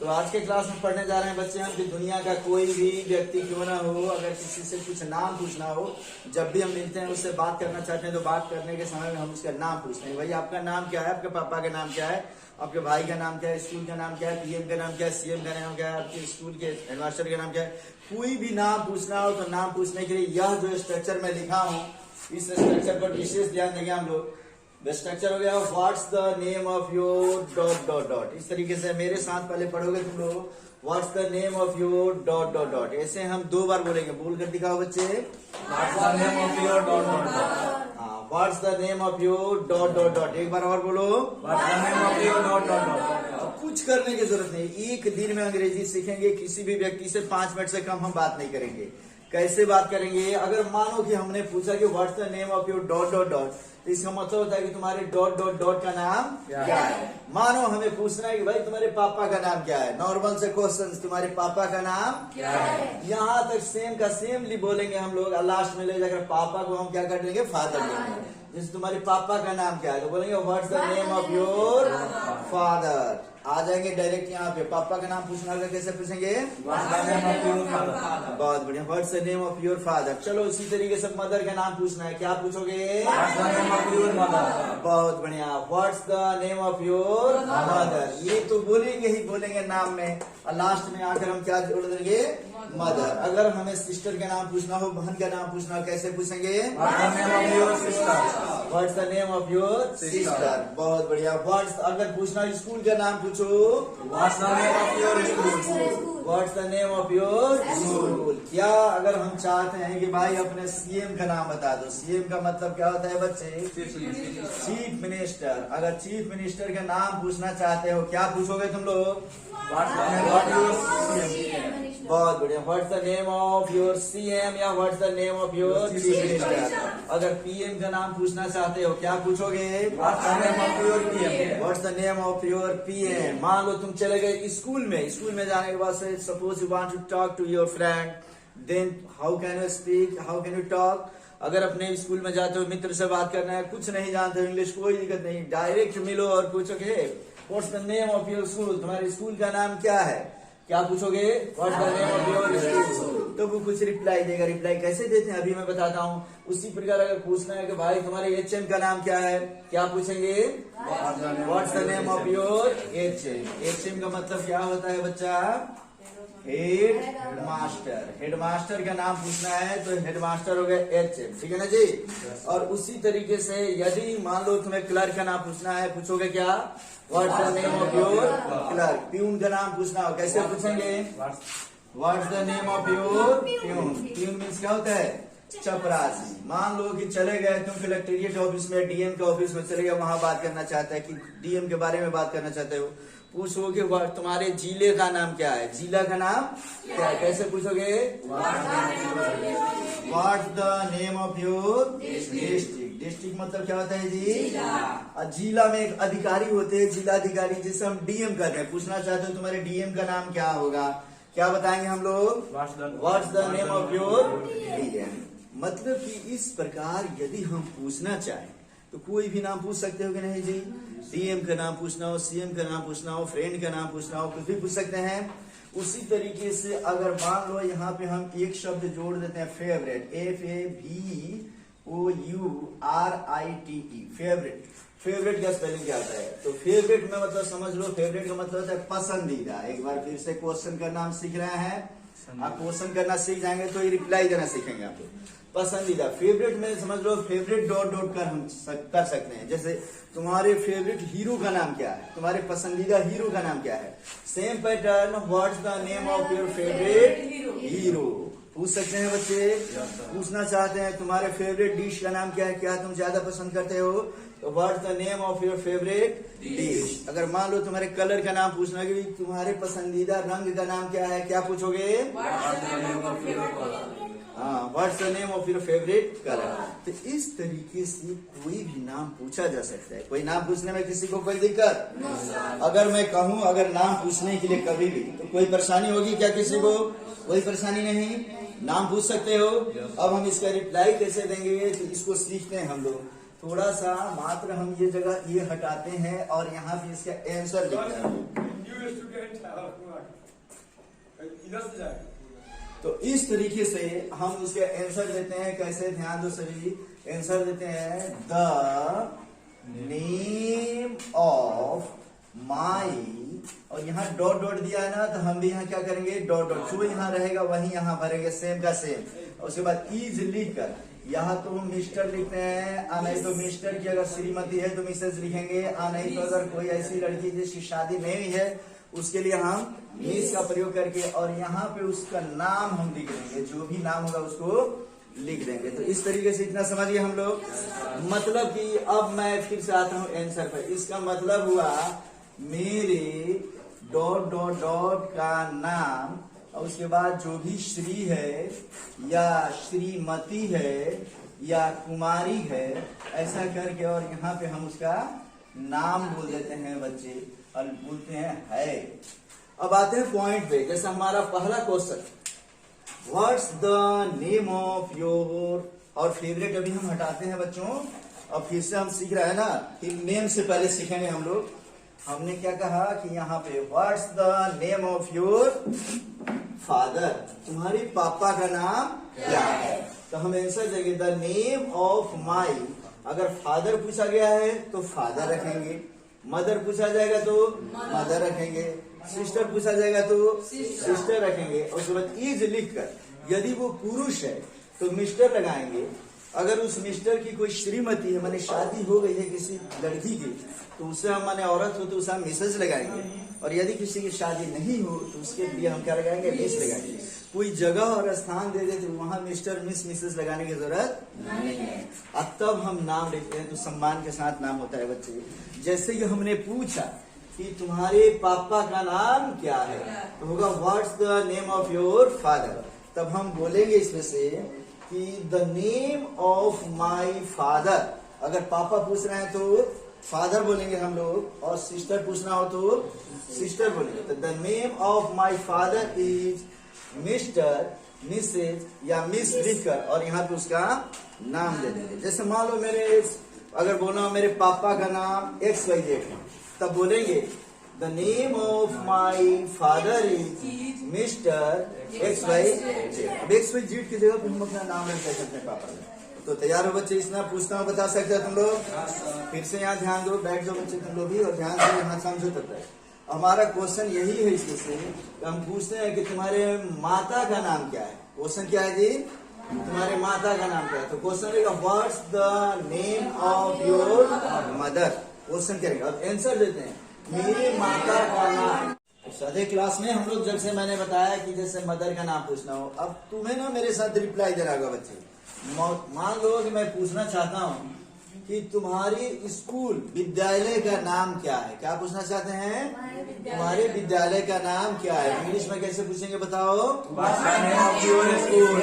आज के क्लास में पढ़ने जा रहे हैं बच्चे हम कि दुनिया का कोई भी व्यक्ति क्यों ना हो, अगर किसी से कुछ नाम पूछना हो, जब भी हम मिलते हैं उससे बात करना चाहते हैं तो बात करने के समय में हम उसका नाम पूछते हैं। भाई आपका नाम क्या है, आपके पापा का नाम क्या है, आपके भाई का नाम क्या है, स्कूल का नाम क्या है, पीएम का नाम क्या है, सीएम का नाम क्या है, आपके स्कूल के हेडमास्टर का नाम क्या है। कोई भी नाम पूछना हो तो नाम पूछने के लिए यह जो स्ट्रक्चर मैं लिखा हूँ, इस स्ट्रक्चर पर विशेष ध्यान देंगे हम लोग। स्ट्रक्चर हो गया what's the name of your dot dot dot. इस तरीके से मेरे साथ पहले पढ़ोगे तुम लोग, what's the name of your dot dot dot. ऐसे हम 2 बार बोलेंगे, बोल कर दिखाओ बच्चे। What's the name of your dot dot dot. हाँ, what's the name of your dot dot dot. एक बार और बोलो, what's the name of your dot dot dot. कुछ करने की जरूरत नहीं, एक दिन में अंग्रेजी सीखेंगे। किसी भी व्यक्ति से 5 मिनट से कम हम बात नहीं करेंगे। कैसे बात करेंगे? अगर मानो कि हमने पूछा कि what's the name of your dot dot dot, तो इसका मतलब होता है कि तुम्हारे डॉट डॉट डॉट का नाम क्या है। मानो हमें पूछना है कि भाई तुम्हारे पापा का नाम क्या है, नॉर्मल से क्वेश्चन, तुम्हारे पापा का नाम क्या है। यहाँ तक सेम का सेमली बोलेंगे हम लोग। लास्ट में ले जाकर पापा को हम क्या कर देंगे, फादर देंगे। जैसे तुम्हारे पापा का नाम क्या है तो बोलेंगे what's the name of your father. आ जाएंगे डायरेक्ट यहाँ पे। पापा का नाम पूछना होगा, कैसे पूछेंगे? What's the name of your father. बहुत बढ़िया, what's the name of your father. चलो इसी तरीके से मदर का नाम पूछना है, क्या पूछोगे? What's the name of your mother. बहुत बढ़िया, what's the name of your mother. ये तो बोलेंगे ही बोलेंगे नाम में, और लास्ट में आकर हम क्या जोड़ देंगे? मदर। अगर हमें सिस्टर का नाम पूछना हो, बहन का नाम पूछना हो, कैसे पूछेंगे? What's the name of your sister. What's the name of your sister. बहुत बढ़िया। व्हाट्स, अगर पूछना स्कूल का नाम पूछो, what's the name of your school. What's the name of your school. क्या अगर हम चाहते हैं कि भाई अपने सीएम का नाम बता दो, सीएम का मतलब क्या होता है बच्चे? Chief minister. अगर चीफ मिनिस्टर का नाम पूछना चाहते हो, क्या पूछोगे तुम लोग? What's the name of your CM. बहुत बढ़िया, what's the name of your CM या what's the name of your chief minister. अगर पीएम का नाम पूछना चाहते हो, क्या पूछोगे? What's the name of your PM. What's the name of your PM. मान लो तुम चले गए स्कूल में, स्कूल में जाने के बाद से suppose you want to talk to your friend, then how can you speak, how can you talk. अगर अपने स्कूल में जाते हो, मित्र से बात करना है, कुछ नहीं जानते हो इंग्लिश, कोई दिक्कत नहीं, डायरेक्ट मिलो और पूछोगे what's the name of your school, तुम्हारे स्कूल का नाम क्या है। क्या पूछोगे? What's the name of your school. तो वो कुछ रिप्लाई देगा। रिप्लाई कैसे देते हैं अभी मैं बताता हूँ। उसी प्रकार अगर पूछना है कि भाई तुम्हारे एचएम का नाम क्या है, क्या पूछेंगे? What's the name of your HM. HM का मतलब क्या होता है बच्चा? Head master. हेडमास्टर का नाम पूछना है तो हेडमास्टर हो गया एचएम, ठीक है ना जी। और उसी तरीके से यदि मान लो तुम्हें क्लर्क का नाम पूछना है, पूछोगे क्या? What's the name of your clerk. Peon का नाम पूछना हो, कैसे पूछेंगे? What's the name of your peon. Peon means क्या होता है? चपरासी। मान लो कि चले गए तुम कलेक्ट्रेट ऑफिस में, डीएम के ऑफिस में चले गए, वहां बात करना चाहता है कि डीएम के बारे में बात करना चाहते हो, पूछोगे तुम्हारे जिले का नाम क्या है, जिला का नाम क्या है, कैसे पूछोगे? What's the name of your district. District मतलब क्या होता है जी? जिला में एक अधिकारी होते हैं, जिलाधिकारी, जिसे हम डीएम कहते हैं। पूछना चाहते हो तुम्हारे डीएम का नाम क्या होगा, क्या बताएंगे हम लोग? What's the name of your DM. मतलब कि इस प्रकार यदि हम पूछना चाहें तो कोई भी नाम पूछ सकते हो कि नहीं जी? डीएम का नाम पूछना हो, सीएम का नाम पूछना हो, फ्रेंड का नाम पूछना हो, कुछ भी पूछ सकते हैं। उसी तरीके से अगर मान लो यहाँ पे हम एक शब्द जोड़ देते हैं, फेवरेट, FAVOURITE, फेवरेट। फेवरेट का स्पेलिंग क्या आता है? तो फेवरेट में मतलब समझ लो, फेवरेट का मतलब होता है पसंदीदा। एक बार फिर से क्वेश्चन का नाम सीख रहे हैं, आप क्वेश्चन करना सीख जाएंगे तो ये रिप्लाई देना सीखेंगे आप लोग। पसंदीदा, फेवरेट में समझ लो फेवरेट डॉट डॉट कर हम कर सकते हैं। जैसे तुम्हारे फेवरेट हीरो का नाम क्या है, तुम्हारे पसंदीदा हीरो का नाम क्या है। Same pattern, what's the name of your favourite hero, पूछ सकते हैं बच्चे। पूछना चाहते हैं तुम्हारे फेवरेट डिश का नाम क्या है, क्या तुम ज्यादा पसंद करते हो, तो what's the name of your favourite dish. अगर मान लो तुम्हारे कलर का नाम पूछना कि तुम्हारे पसंदीदा रंग का नाम क्या है, क्या पूछोगे? हाँ, what's the name of your favourite colour. तो इस तरीके से कोई भी नाम पूछा जा सकता है। कोई नाम पूछने में किसी को कोई दिक्कत? अगर मैं कहूँ अगर नाम पूछने के लिए कभी भी तो कोई परेशानी होगी क्या किसी को? कोई परेशानी नहीं, नाम पूछ सकते हो। अब हम इसका रिप्लाई कैसे देंगे तो इसको सीखते हैं हम लोग। थोड़ा सा मात्र हम ये जगह ये हटाते हैं और यहाँ पे इसका आंसर लिखते हैं। तो इस तरीके से हम उसके आंसर देते हैं। कैसे, ध्यान दो सभी। आंसर देते हैं द नेम ऑफ माई, और यहाँ डॉट डॉट दिया है ना, तो हम भी यहाँ क्या करेंगे, डॉट डॉट जो यहाँ रहेगा वही यहाँ भरेंगे, सेम का सेम। और उसके बाद इज लिख कर यहाँ तो हम मिस्टर लिखते हैं, आ नहीं तो मिस्टर की अगर श्रीमती है तो मिसेज लिखेंगे, आ नहीं तो अगर कोई ऐसी लड़की जिसकी शादी नहीं हुई है उसके लिए हम मिस का प्रयोग करके, और यहाँ पे उसका नाम हम लिख देंगे, जो भी नाम होगा उसको लिख देंगे। तो इस तरीके से इतना समझिए हम लोग। मतलब कि अब मैं फिर से आता हूँ आंसर पर। इसका मतलब हुआ मेरे डॉट डॉट डॉट का नाम, और उसके बाद जो भी श्री है या श्रीमती है या कुमारी है ऐसा करके, और यहाँ पे हम उसका नाम बोल देते हैं बच्चे, और बोलते हैं है। अब आते हैं पॉइंट पे। जैसे हमारा पहला question, what's the name of your, और फेवरेट अभी हम हटाते हैं बच्चों। अब फिर से हम सीख रहे हैं ना कि नेम से पहले सीखेंगे हम लोग। हमने क्या कहा कि यहाँ पे what's the name of your father, तुम्हारी पापा का नाम क्या है। तो हम आंसर देंगे द नेम ऑफ माई। अगर फादर पूछा गया है तो फादर रखेंगे, मदर पूछा जाएगा तो मदर रखेंगे, सिस्टर पूछा जाएगा तो सिस्टर रखेंगे। और उसके बाद इज लिख कर यदि वो पुरुष है तो मिस्टर लगाएंगे। अगर उस मिस्टर की कोई श्रीमती है, माने शादी हो गई है किसी लड़की की, तो उसे हम माने औरत हो तो उसे हम मिसेज लगाएंगे। और यदि किसी की शादी नहीं हो तो उसके लिए हम क्या लगाएंगे, मिस लगाएंगे। कोई जगह और स्थान दे देते वहां मिस्टर मिस मिसेज लगाने की जरूरत नहीं है। अब तब हम नाम लिखते हैं तो सम्मान के साथ नाम होता है बच्चे। जैसे कि हमने पूछा कि तुम्हारे पापा का नाम क्या है, तो होगा what's the name of your father. तब हम बोलेंगे इसमें से कि the name of my father. अगर पापा पूछ रहे हैं तो फादर बोलेंगे हम लोग, और सिस्टर पूछना हो तो सिस्टर बोलेंगे। तो the name of my father is mister, missus या मिस लिखकर, और यहाँ पे उसका नाम दे देंगे। जैसे मान लो मेरे, अगर बोलना मेरे पापा का नाम XYZ है, तब बोलेंगे the name of my father is mister XYZ। अब XYZ की जगह पे हम अपना नाम नहीं कह सकते पापा का। तो तैयार हो बच्चे, इसमें पूछता हूँ, बता सकते हो तुम लोग। फिर से यहाँ ध्यान दो, बैठ जाओ बच्चे तुम लोग भी, और ध्यान से यहाँ समझो तब तक। हमारा क्वेश्चन यही है इसमें से, हम पूछते हैं कि तुम्हारे माता का नाम क्या है। क्वेश्चन क्या है जी, तुम्हारे माता का नाम क्या है। तो क्वेश्चन रहेगा what's the name of your mother. Question करेगा, अब आंसर देते हैं मेरी माता का नाम। सादे क्लास में हम लोग जब से मैंने बताया कि जैसे मदर का नाम पूछना हो, अब तुम्हें ना मेरे साथ रिप्लाई देना होगा बच्चे। मान लो कि मैं पूछना चाहता हूँ कि तुम्हारी स्कूल विद्यालय का नाम क्या है। क्या पूछना चाहते हैं, तुम्हारे विद्यालय का नाम क्या है। इंग्लिश में कैसे पूछेंगे बताओ, What's the name of your school?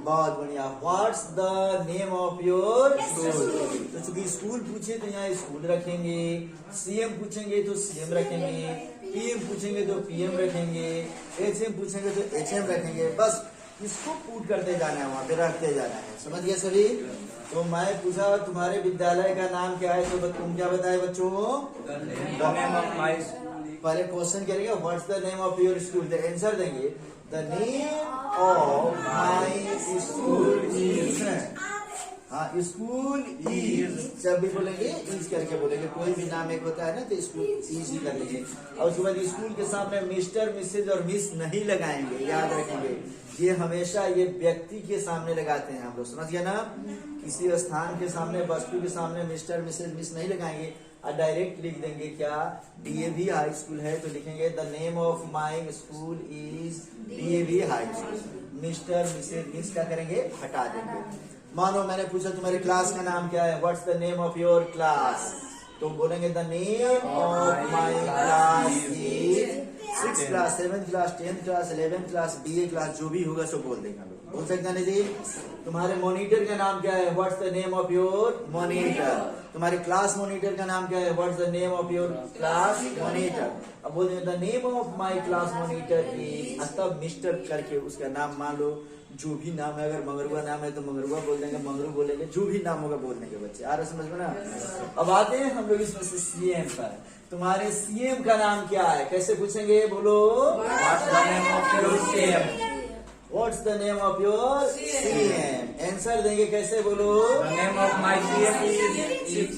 बहुत बढ़िया, what's the name of your school. तो चूंकि स्कूल पूछे तो यहाँ स्कूल रखेंगे, CM पूछेंगे तो CM रखेंगे, PM पूछेंगे तो PM रखेंगे, HM पूछेंगे तो HM रखेंगे। बस इसको पुट करते जाना है, वहां पे रखते जाना है। समझ गए सभी। तो मैं पूछा तुम्हारे विद्यालय का नाम क्या है, तो तुम क्या बताए बच्चों, The name of my school. पहले क्वेश्चन करेंगे what's the name of your school, answer देंगे the name of my school is, हाँ स्कूल इज, जब भी बोलेंगे इज करके बोलेंगे। कोई भी नाम एक होता है ना तो स्कूल इज ही कर लेंगे। और उसके बाद स्कूल के सामने मिस्टर, मिसेज और मिस नहीं लगाएंगे, याद रखेंगे। ये हमेशा ये व्यक्ति के सामने लगाते हैं हम लोग, समझ गया ना। किसी स्थान के सामने, वस्तु के सामने मिस्टर, मिसेज, मिस नहीं लगाएंगे, और डायरेक्ट लिख देंगे क्या, DAV हाई स्कूल है तो लिखेंगे the name of my school is DAV high school. Mister, missus, miss क्या करेंगे, हटा देंगे। मानो मैंने पूछा तुम्हारे क्लास का नाम क्या है, what's the name of your class, तो बोलेंगे the name of my class is 6th class, 7th class, 10th class, 11th class, BA class, जो भी होगा सो बोल देंगे हम लोग। बोल सकते हैं जी। तुम्हारे मॉनिटर का नाम क्या है, what's the name of your monitor. तुम्हारे क्लास मॉनिटर का नाम क्या है, what's the name of your class monitor. अब बोल देंगे the name of my class monitor is, तब मिस्टर करके उसका नाम मान लो, जो भी नाम है। अगर मंगरुआ नाम है तो मंगरुआ बोल देंगे, मंगरू बोलेंगे, जो भी नाम होगा बोल देंगे बच्चे। आ रहा समझ में ना। अब आते हैं हम लोग इसमें से CM पर। तुम्हारे सीएम का नाम क्या है? कैसे पूछेंगे? बोलो। What's the name of your CM? What's the name of your CM? Answer देंगे कैसे? बोलो। The name of my CM is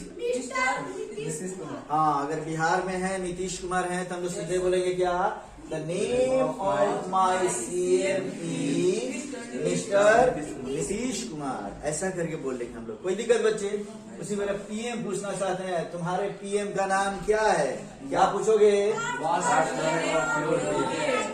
हाँ, अगर बिहार में है, नीतीश कुमार है, तो हम लोग सीधे बोलेंगे क्या? The name of my CM is mister Nitish Kumar. ऐसा करके बोल लेंगे हम लोग। कोई दिक्कत बच्चे? उसी तरह पीएम पूछना चाहते हैं, तुम्हारे पीएम का नाम क्या है? क्या पूछोगे? What's the name of your PM?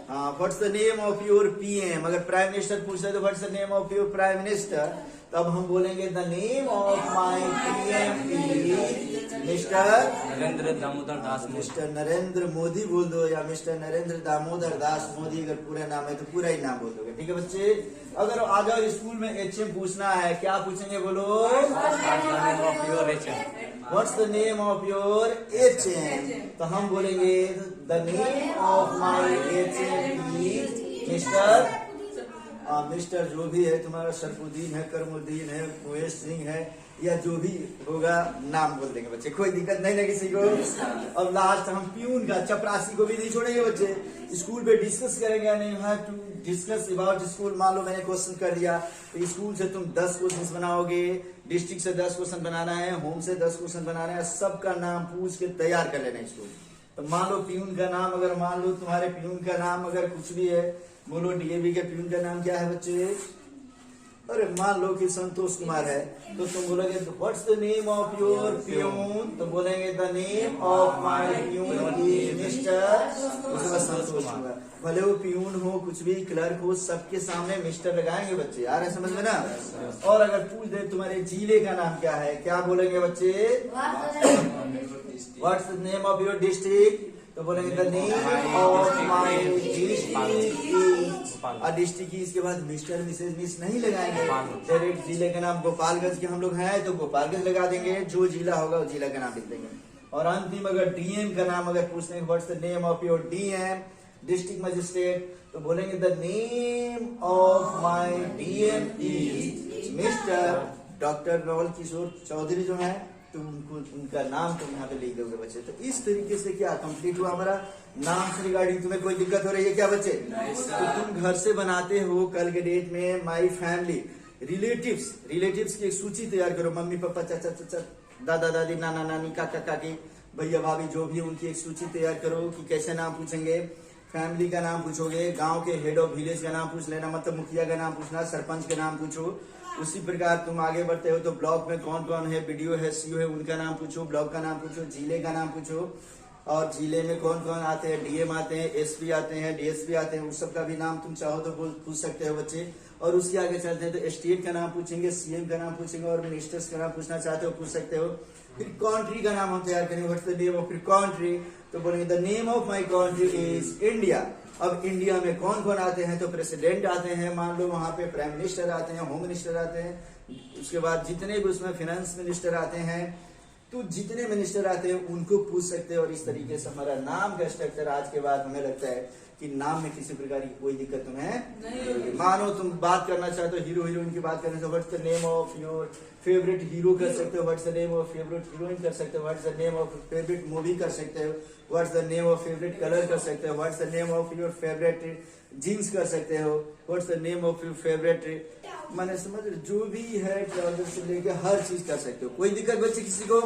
हाँ, what's the name of your PM. अगर प्राइम मिनिस्टर पूछते तो what's the name of your prime minister, तब हम बोलेंगे the name of my PM is mister Narendra Damodar Das Modi. Mister Narendra Modi बोल दो, या मिस्टर नरेंद्र दामोदर दास मोदी। अगर पूरा नाम है तो पूरा ही नाम बोल दोगे। ठीक है बच्चे? अगर आ जाओ स्कूल में एचएम पूछना है, क्या पूछेंगे? बोलो। What's the name of your HM? तो हम बोलेंगे the name of my HM is mister mister जो भी है तुम्हारा, शरफुद्दीन है, करमुद्दीन है, मुकेश सिंह है, या जो भी होगा नाम बोल देंगे बच्चे। कोई दिक्कत नहीं ना किसी को। अब लास्ट हम प्यून का, चपरासी को भी नहीं छोड़ेंगे बच्चे। स्कूल पे डिस्कस करेंगे, नहीं है टू डिस्कस अबाउट स्कूल। मान लो मैंने क्वेश्चन कर दिया, तो स्कूल से तुम 10 क्वेश्चन बनाओगे, डिस्ट्रिक्ट से 10 क्वेश्चन बनाना है, होम से 10 क्वेश्चन बनाना है, सबका नाम पूछ के तैयार कर लेना स्कूल। तो मान लो प्यून का नाम, अगर मान लो तुम्हारे प्यून का नाम अगर कुछ भी है, बोलो डीएवी के प्यून का नाम क्या है बच्चे? अरे मान लो कि संतोष कुमार है, तो तुम बोलोगे what's the name of your peon? तो बोलेंगे the name of my peon is mister, उसके बाद संतोष कुमार। भले वो प्यून हो, कुछ भी क्लर्क हो, सबके सामने मिस्टर लगाएंगे बच्चे। आ रहे समझ में ना? और अगर पूछ दे तुम्हारे जिले का नाम क्या है, क्या बोलेंगे बच्चे? What's the name of your district? तो बोलेंगे the name of my district. और डिस्ट्रिक्ट की इसके बाद मिस्टर मिसेज मिस नहीं लगाएंगे। डायरेक्ट जिले का नाम, गोपालगंज के हम लोग हैं तो गोपालगंज लगा देंगे, जो जिला होगा वो जिला का नाम लिख देंगे। और अंतिम अगर डीएम का नाम अगर पूछते हैं, what's the name of your DM, district magistrate, तो बोलेंगे the name of my DM is mister doctor Naval Kishore Chaudhary जो है, तो उनका नाम तुम यहाँ पे लिख दोगे बच्चे। तो इस तरीके से क्या कंप्लीट हुआ हमारा नाम से रिगार्डिंग। तुम्हें कोई दिक्कत हो रही है क्या बच्चे? तो तुम घर से बनाते हो कल के डेट में माई फैमिली, रिलेटिव्स की एक सूची तैयार करो। मम्मी पापा, चाचा चाचा, दादा दादी, नाना नानी, काका काकी, भैया भाभी, जो भी उनकी एक सूची तैयार करो कि कैसे नाम पूछेंगे। फैमिली का नाम पूछोगे, गांव के हेड ऑफ विलेज का नाम पूछ लेना, मतलब मुखिया का नाम पूछना, सरपंच का नाम पूछो। उसी प्रकार तुम आगे बढ़ते हो तो ब्लॉक में कौन कौन है, बीडीओ है, सीओ है, उनका नाम पूछो, ब्लॉक का नाम पूछो, जिले का नाम पूछो, और जिले में कौन कौन आते हैं, डीएम आते हैं, एसपी आते हैं, डीएसपी आते हैं, उस सब का भी नाम तुम चाहो तो पूछ सकते हो बच्चे। और उसके आगे चलते हैं तो स्टेट का नाम पूछेंगे, सीएम का नाम पूछेंगे, और मिनिस्टर्स का नाम पूछना चाहते हो पूछ सकते हो। फिर कंट्री का नाम हम तैयार करेंगे, what's the name of country? तो बोलेंगे the name of my country is India. अब इंडिया में कौन कौन आते हैं? तो प्रेसिडेंट आते हैं, मान लो वहां पे प्राइम मिनिस्टर आते हैं, होम मिनिस्टर आते हैं, उसके बाद जितने भी उसमें फाइनेंस मिनिस्टर आते हैं, तो जितने मिनिस्टर आते हैं उनको पूछ सकते हैं। और इस तरीके से हमारा नाम का स्ट्रक्चर आज के बाद हमें लगता है कि नाम में किसी प्रकार की कोई दिक्कत तुम्हें नहीं। मानो तुम बात करना चाहते हो हीरो हीरोइन की बात करने से, what's the name of your favourite hero कर सकते हो, what's the name of favourite heroine कर सकते हो, what's the name of favourite movie कर सकते हो, what's the name of favourite colour कर सकते हो, what's the name of your favourite jeans कर सकते हो, what's the name of your favourite, मैंने समझ जो भी है ट्राउजर से लेके हर चीज कर सकते हो। कोई दिक्कत बच्चे किसी को?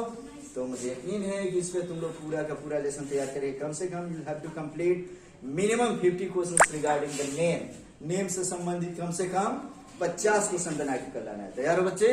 तो मुझे यकीन है कि इस पे तुम लोग पूरा का पूरा लेसन तैयार करेंगे। कम से कम you have to complete minimum 50 questions regarding the name. Name से संबंधित कम से कम 50 क्वेश्चन बना के कर लाना है। तैयार हो बच्चे?